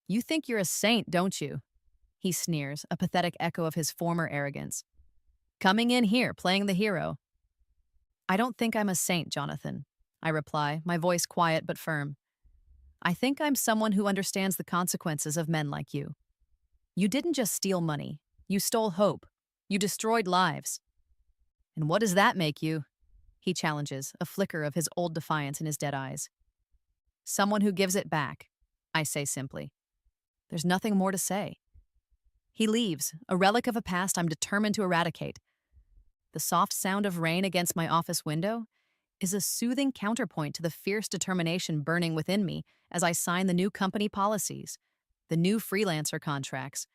You think you're a saint, don't you? He sneers, a pathetic echo of his former arrogance. Coming in here, playing the hero. I don't think I'm a saint, Jonathan, I reply, my voice quiet but firm. I think I'm someone who understands the consequences of men like you. You didn't just steal money. You stole hope. You destroyed lives. And what does that make you? He challenges, a flicker of his old defiance in his dead eyes. Someone who gives it back, I say simply. There's nothing more to say. He leaves, a relic of a past I'm determined to eradicate. The soft sound of rain against my office window is a soothing counterpoint to the fierce determination burning within me as I sign the new company policies, the new freelancer contracts,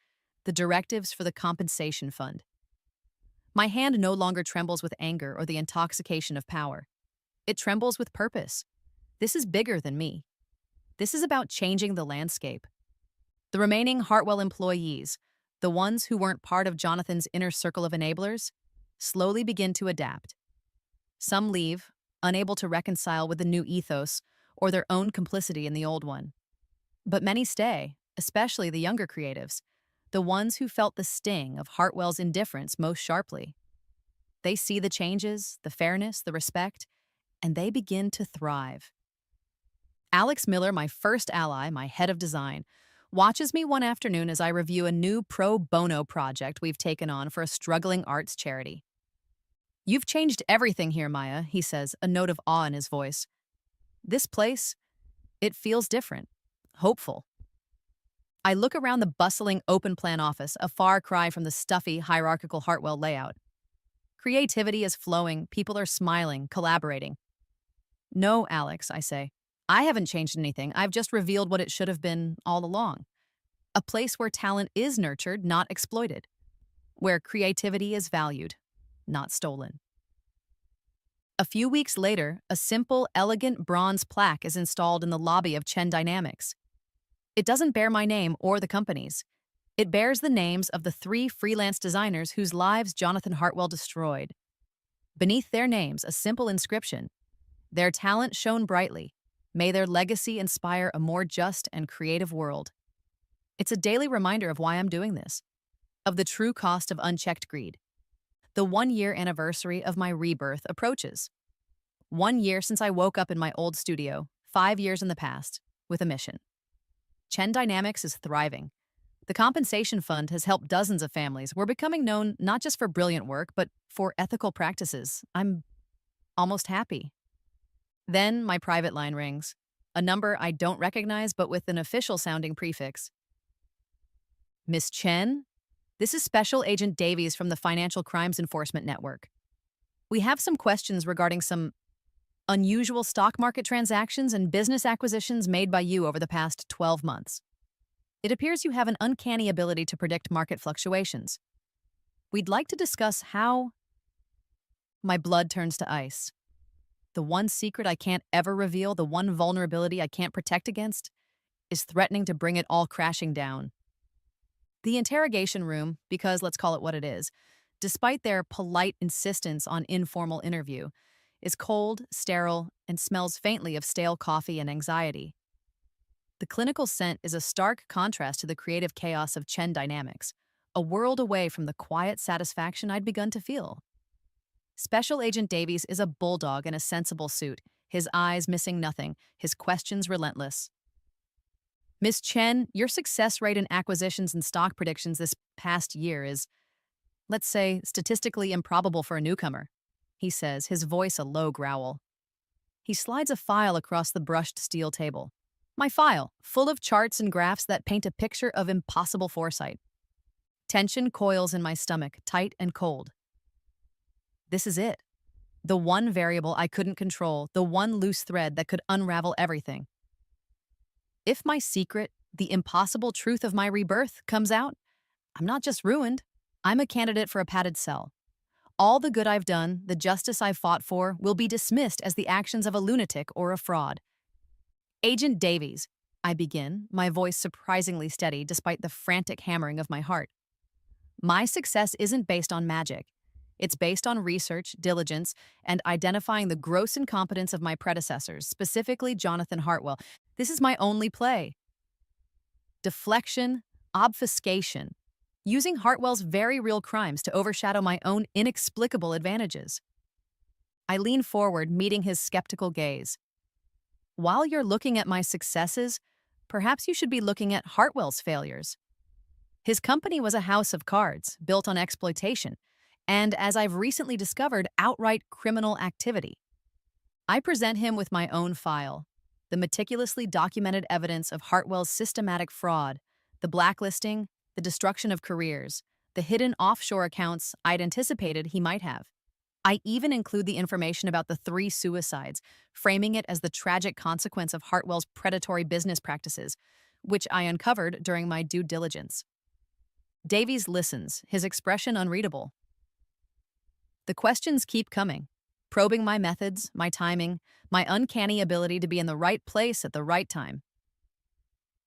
the directives for the compensation fund. My hand no longer trembles with anger or the intoxication of power. It trembles with purpose. This is bigger than me. This is about changing the landscape. The remaining Hartwell employees, the ones who weren't part of Jonathan's inner circle of enablers, slowly begin to adapt. Some leave, unable to reconcile with the new ethos or their own complicity in the old one. But many stay, especially the younger creatives, the ones who felt the sting of Hartwell's indifference most sharply. They see the changes, the fairness, the respect, and they begin to thrive. Alex Miller, my first ally, my head of design, watches me one afternoon as I review a new pro bono project we've taken on for a struggling arts charity. You've changed everything here, Maya, he says, a note of awe in his voice. This place, it feels different, hopeful. I look around the bustling open-plan office, a far cry from the stuffy, hierarchical Hartwell layout. Creativity is flowing, people are smiling, collaborating. No, Alex, I say. I haven't changed anything. I've just revealed what it should have been all along. A place where talent is nurtured, not exploited. Where creativity is valued, not stolen. A few weeks later, a simple, elegant bronze plaque is installed in the lobby of Chen Dynamics. It doesn't bear my name or the company's. It bears the names of the 3 freelance designers whose lives Jonathan Hartwell destroyed. Beneath their names, a simple inscription. Their talent shone brightly. May their legacy inspire a more just and creative world. It's a daily reminder of why I'm doing this, of the true cost of unchecked greed. The 1-year anniversary of my rebirth approaches. 1 year since I woke up in my old studio, 5 years in the past, with a mission. Chen Dynamics is thriving. The compensation fund has helped dozens of families. We're becoming known not just for brilliant work, but for ethical practices. I'm almost happy. Then my private line rings, a number I don't recognize but with an official-sounding prefix. Miss Chen? This is Special Agent Davies from the Financial Crimes Enforcement Network. We have some questions regarding some unusual stock market transactions and business acquisitions made by you over the past 12 months. It appears you have an uncanny ability to predict market fluctuations. We'd like to discuss how... My blood turns to ice. The one secret I can't ever reveal, the one vulnerability I can't protect against, is threatening to bring it all crashing down. The interrogation room, because let's call it what it is, despite their polite insistence on informal interview, is cold, sterile, and smells faintly of stale coffee and anxiety. The clinical scent is a stark contrast to the creative chaos of Chen Dynamics, a world away from the quiet satisfaction I'd begun to feel. Special Agent Davies is a bulldog in a sensible suit, his eyes missing nothing, his questions relentless. Miss Chen, your success rate in acquisitions and stock predictions this past year is, let's say, statistically improbable for a newcomer, he says, his voice a low growl. He slides a file across the brushed steel table. My file, full of charts and graphs that paint a picture of impossible foresight. Tension coils in my stomach, tight and cold. This is it. The one variable I couldn't control, the one loose thread that could unravel everything. If my secret, the impossible truth of my rebirth, comes out, I'm not just ruined, I'm a candidate for a padded cell. All the good I've done, the justice I've fought for, will be dismissed as the actions of a lunatic or a fraud. Agent Davies, I begin, my voice surprisingly steady despite the frantic hammering of my heart. My success isn't based on magic. It's based on research, diligence, and identifying the gross incompetence of my predecessors, specifically Jonathan Hartwell. This is my only play. Deflection, obfuscation, using Hartwell's very real crimes to overshadow my own inexplicable advantages. I lean forward, meeting his skeptical gaze. While you're looking at my successes, perhaps you should be looking at Hartwell's failures. His company was a house of cards, built on exploitation, and, as I've recently discovered, outright criminal activity. I present him with my own file, the meticulously documented evidence of Hartwell's systematic fraud, the blacklisting, the destruction of careers, the hidden offshore accounts I'd anticipated he might have. I even include the information about the 3 suicides, framing it as the tragic consequence of Hartwell's predatory business practices, which I uncovered during my due diligence. Davies listens, his expression unreadable. The questions keep coming, probing my methods, my timing, my uncanny ability to be in the right place at the right time.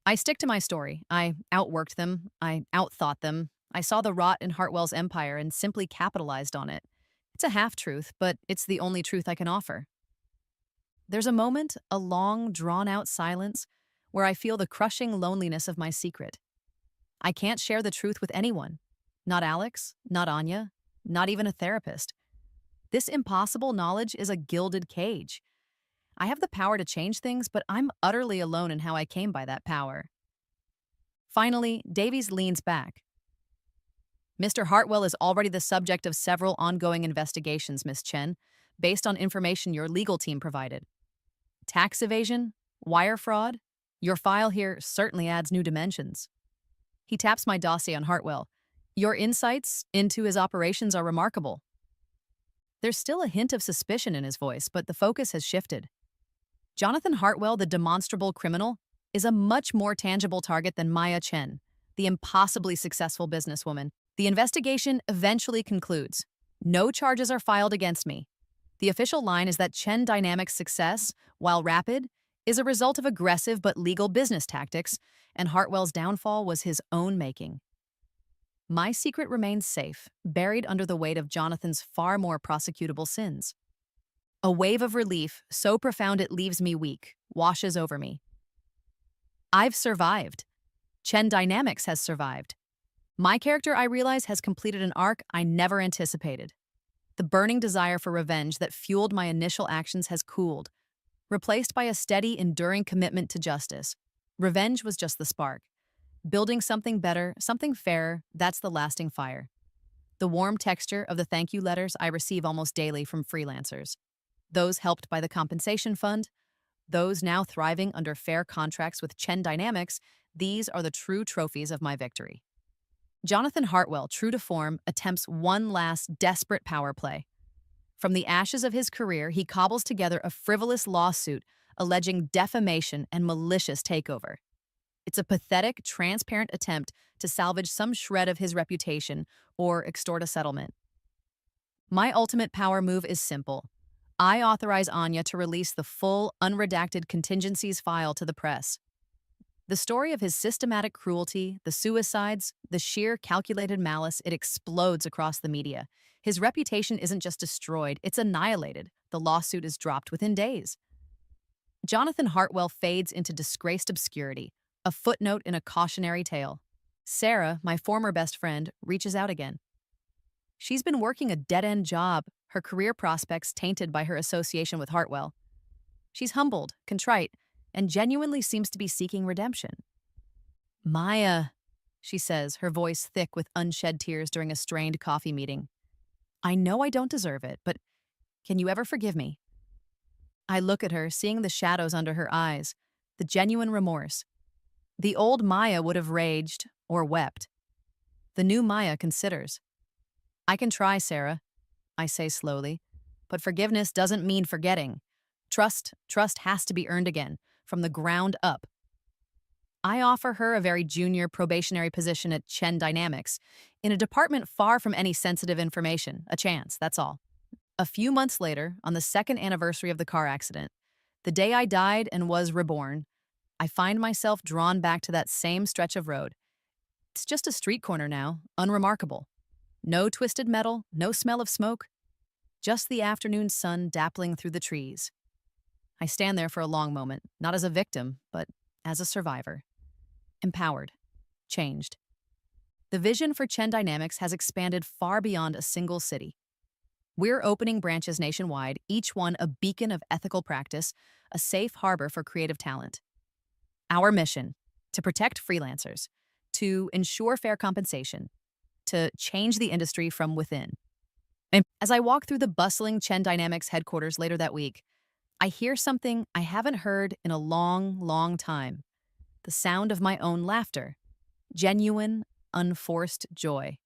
I stick to my story. I outworked them. I outthought them. I saw the rot in Hartwell's empire and simply capitalized on it. It's a half-truth, but it's the only truth I can offer. There's a moment, a long, drawn-out silence, where I feel the crushing loneliness of my secret. I can't share the truth with anyone. Not Alex, not Anya, not even a therapist. This impossible knowledge is a gilded cage. I have the power to change things, but I'm utterly alone in how I came by that power. Finally, Davies leans back. Mr. Hartwell is already the subject of several ongoing investigations, Miss Chen, based on information your legal team provided. Tax evasion? Wire fraud? Your file here certainly adds new dimensions. He taps my dossier on Hartwell. Your insights into his operations are remarkable. There's still a hint of suspicion in his voice, but the focus has shifted. Jonathan Hartwell, the demonstrable criminal, is a much more tangible target than Maya Chen, the impossibly successful businesswoman. The investigation eventually concludes. No charges are filed against me. The official line is that Chen Dynamics' success, while rapid, is a result of aggressive but legal business tactics, and Hartwell's downfall was his own making. My secret remains safe, buried under the weight of Jonathan's far more prosecutable sins. A wave of relief, so profound it leaves me weak, washes over me. I've survived. Chen Dynamics has survived. My character, I realize, has completed an arc I never anticipated. The burning desire for revenge that fueled my initial actions has cooled, replaced by a steady, enduring commitment to justice. Revenge was just the spark. Building something better, something fairer, that's the lasting fire. The warm texture of the thank you letters I receive almost daily from freelancers. Those helped by the compensation fund, those now thriving under fair contracts with Chen Dynamics, these are the true trophies of my victory. Jonathan Hartwell, true to form, attempts one last desperate power play. From the ashes of his career, he cobbles together a frivolous lawsuit alleging defamation and malicious takeover. It's a pathetic, transparent attempt to salvage some shred of his reputation or extort a settlement. My ultimate power move is simple. I authorize Anya to release the full, unredacted contingencies file to the press. The story of his systematic cruelty, the suicides, the sheer calculated malice, it explodes across the media. His reputation isn't just destroyed, it's annihilated. The lawsuit is dropped within days. Jonathan Hartwell fades into disgraced obscurity, a footnote in a cautionary tale. Sarah, my former best friend, reaches out again. She's been working a dead-end job, her career prospects tainted by her association with Hartwell. She's humbled, contrite, and genuinely seems to be seeking redemption. Maya, she says, her voice thick with unshed tears during a strained coffee meeting. I know I don't deserve it, but can you ever forgive me? I look at her, seeing the shadows under her eyes, the genuine remorse. The old Maya would have raged or wept. The new Maya considers. I can try, Sarah, I say slowly, but forgiveness doesn't mean forgetting. Trust has to be earned again, from the ground up. I offer her a very junior probationary position at Chen Dynamics, in a department far from any sensitive information, a chance, that's all. A few months later, on the second anniversary of the car accident, the day I died and was reborn, I find myself drawn back to that same stretch of road. It's just a street corner now, unremarkable. No twisted metal, no smell of smoke, just the afternoon sun dappling through the trees. I stand there for a long moment, not as a victim, but as a survivor. Empowered. Changed. The vision for Chen Dynamics has expanded far beyond a single city. We're opening branches nationwide, each one a beacon of ethical practice, a safe harbor for creative talent. Our mission: to protect freelancers, to ensure fair compensation, to change the industry from within. And as I walk through the bustling Chen Dynamics headquarters later that week, I hear something I haven't heard in a long, long time. The sound of my own laughter. Genuine, unforced joy.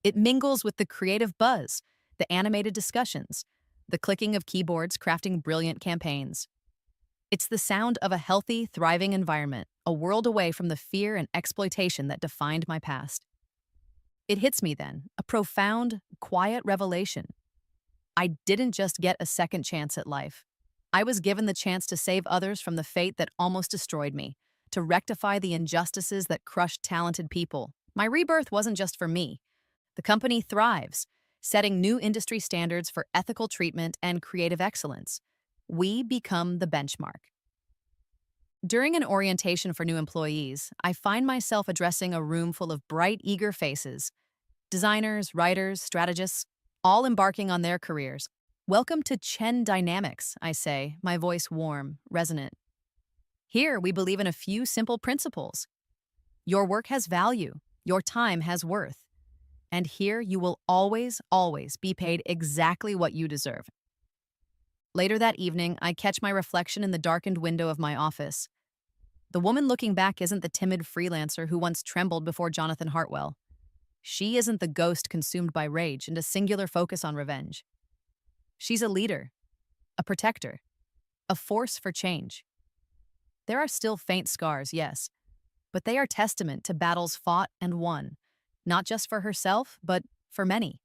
It mingles with the creative buzz, the animated discussions, the clicking of keyboards crafting brilliant campaigns. It's the sound of a healthy, thriving environment, a world away from the fear and exploitation that defined my past. It hits me then, a profound, quiet revelation. I didn't just get a second chance at life. I was given the chance to save others from the fate that almost destroyed me, to rectify the injustices that crushed talented people. My rebirth wasn't just for me. The company thrives, setting new industry standards for ethical treatment and creative excellence. We become the benchmark. During an orientation for new employees, I find myself addressing a room full of bright, eager faces. Designers, writers, strategists, all embarking on their careers. Welcome to Chen Dynamics, I say, my voice warm, resonant. Here, we believe in a few simple principles. Your work has value. Your time has worth. And here, you will always, always be paid exactly what you deserve. Later that evening, I catch my reflection in the darkened window of my office. The woman looking back isn't the timid freelancer who once trembled before Jonathan Hartwell. She isn't the ghost consumed by rage and a singular focus on revenge. She's a leader, a protector, a force for change. There are still faint scars, yes, but they are testament to battles fought and won, not just for herself, but for many.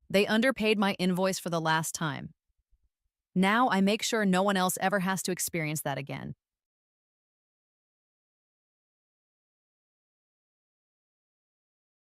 They underpaid my invoice for the last time. Now I make sure no one else ever has to experience that again.